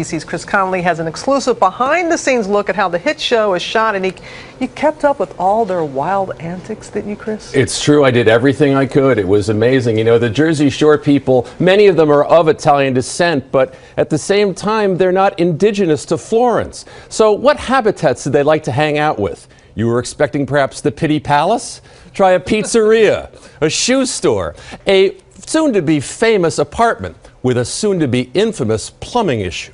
ABC's Chris Connolly has an exclusive behind-the-scenes look at how the hit show is shot, and you kept up with all their wild antics, didn't you, Chris? It's true. I did everything I could. It was amazing. You know, the Jersey Shore people, many of them are of Italian descent, but at the same time, they're not indigenous to Florence. So what habitats did they like to hang out with? You were expecting perhaps the Pitti Palace? Try a pizzeria, a shoe store, a soon-to-be famous apartment with a soon-to-be infamous plumbing issue.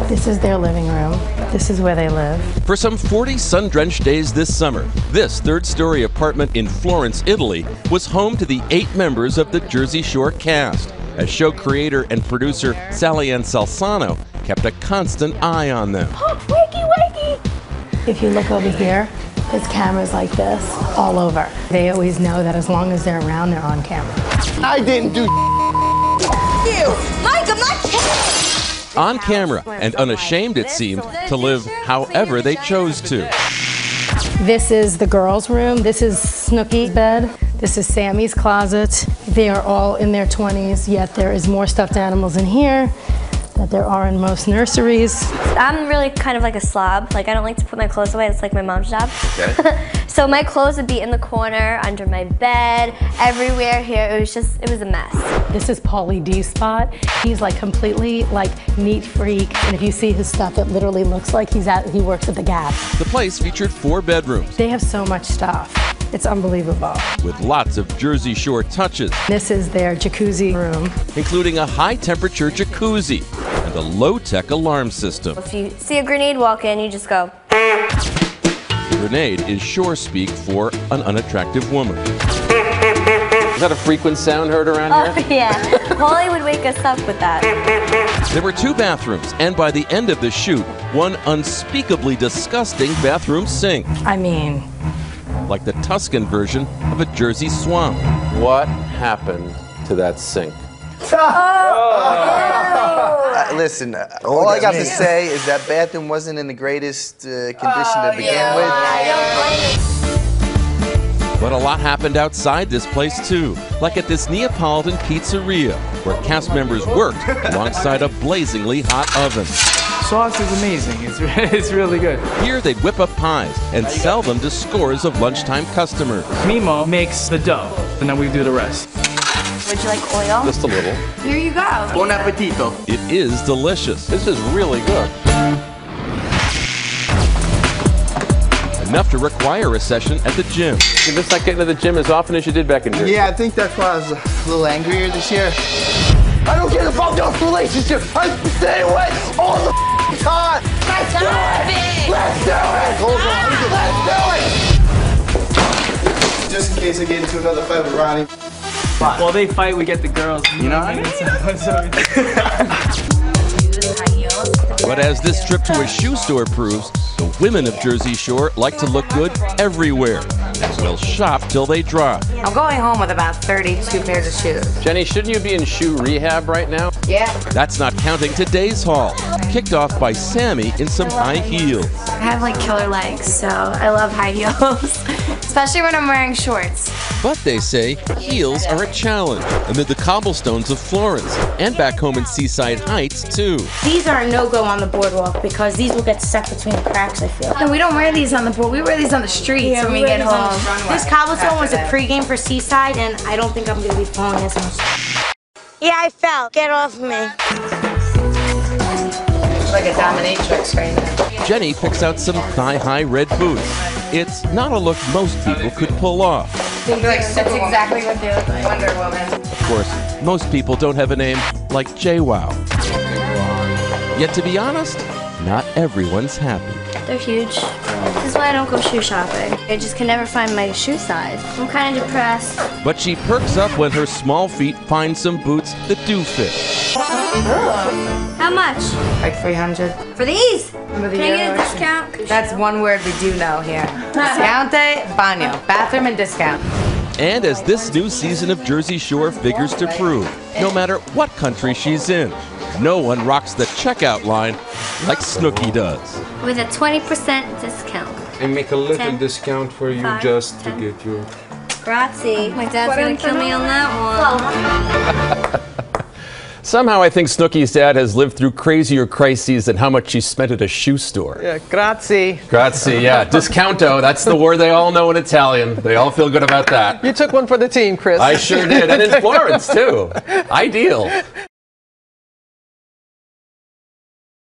This is their living room. This is where they live. For some 40 sun-drenched days this summer, this third-story apartment in Florence, Italy, was home to the 8 members of the Jersey Shore cast, as show creator and producer Sally Ann Salzano kept a constant eye on them. Oh, wakey, wakey! If you look over here, there's cameras like this all over. They always know that as long as they're around, they're on camera. I didn't do you. Mike, I'm not kidding. On camera and unashamed, it seemed, to live however they chose to. This is the girls' room. This is Snooki's bed. This is Sammy's closet. They are all in their 20s, yet there is more stuffed animals in here that there are in most nurseries. I'm really kind of like a slob. Like, I don't like to put my clothes away. It's like my mom's job. Okay. So my clothes would be in the corner, under my bed, everywhere here. It was a mess. This is Pauly D's spot. He's like completely like neat freak. And if you see his stuff, it literally looks like he works at the Gap. The place featured 4 bedrooms. They have so much stuff. It's unbelievable. With lots of Jersey Shore touches. This is their jacuzzi room. Including a high-temperature jacuzzi and a low-tech alarm system. If you see a grenade walk in, you just go. Grenade is shore speak for an unattractive woman. Is that a frequent sound heard around here? Oh, yeah. Pauly would wake us up with that. There were 2 bathrooms, and by the end of the shoot, one unspeakably disgusting bathroom sink. I mean, like the Tuscan version of a Jersey swamp. What happened to that sink? Listen, all I got to say is that bathroom wasn't in the greatest condition to begin with. But a lot happened outside this place too, like at this Neapolitan pizzeria, where cast members worked alongside a blazingly hot oven. Sauce is amazing. It's really good. Here they'd whip up pies and sell them to scores of lunchtime customers. Mimo makes the dough, and then we do the rest. Would you like oil? Just a little. Here you go. Buon appetito. It is delicious. This is really good. Enough to require a session at the gym. You just not getting to the gym as often as you did back in Jersey. Yeah, I think that's why I was a little angrier this year. I don't care about those relationships. I stay away all the time. Let's do it. Let's do it. Let's do it. Just in case I get into another fight with Ronnie. While they fight, we get the girls. You know what I mean? But as this trip to a shoe store proves, the women of Jersey Shore like to look good everywhere. And will shop till they drop. I'm going home with about 32 pairs of shoes. Jenny, shouldn't you be in shoe rehab right now? Yeah. That's not counting today's haul. Kicked off by Sammi in some high heels. I have like killer legs, so I love high heels. Especially when I'm wearing shorts. But they say heels are a challenge amid the cobblestones of Florence and back home in Seaside Heights, too. These are a no-go on the boardwalk because these will get stuck between the cracks, I feel. No, we don't wear these on the board. We wear these on the streets when we get home. This cobblestone was a pregame for Seaside, and I don't think I'm going to be falling as much. Yeah, I fell. Get off me. It's like a dominatrix right now. Jenny picks out some thigh-high red boots. It's not a look most people could pull off. That's exactly what they look like. Wonder Woman. Of course, most people don't have a name like JWoww. Yet to be honest, not everyone's happy. They're huge. This is why I don't go shoe shopping. I just can never find my shoe size. I'm kind of depressed. But she perks up when her small feet find some boots that do fit. How much? Like 300. For these? Can I get a discount? That's one word we do know here. Discount bagno. Bathroom and discount. And as this new season of Jersey Shore figures to prove, no matter what country she's in, no one rocks the checkout line like Snooki does. With a 20% discount. And make a little 10, discount for you 5, just 10. to get you. Grazie. My dad's gonna kill me on that one. Somehow I think Snooki's dad has lived through crazier crises than how much she spent at a shoe store. Yeah, grazie. Grazie, yeah. Discounto, that's the word they all know in Italian. They all feel good about that. You took one for the team, Chris. I sure did. And in Florence, too. Ideal.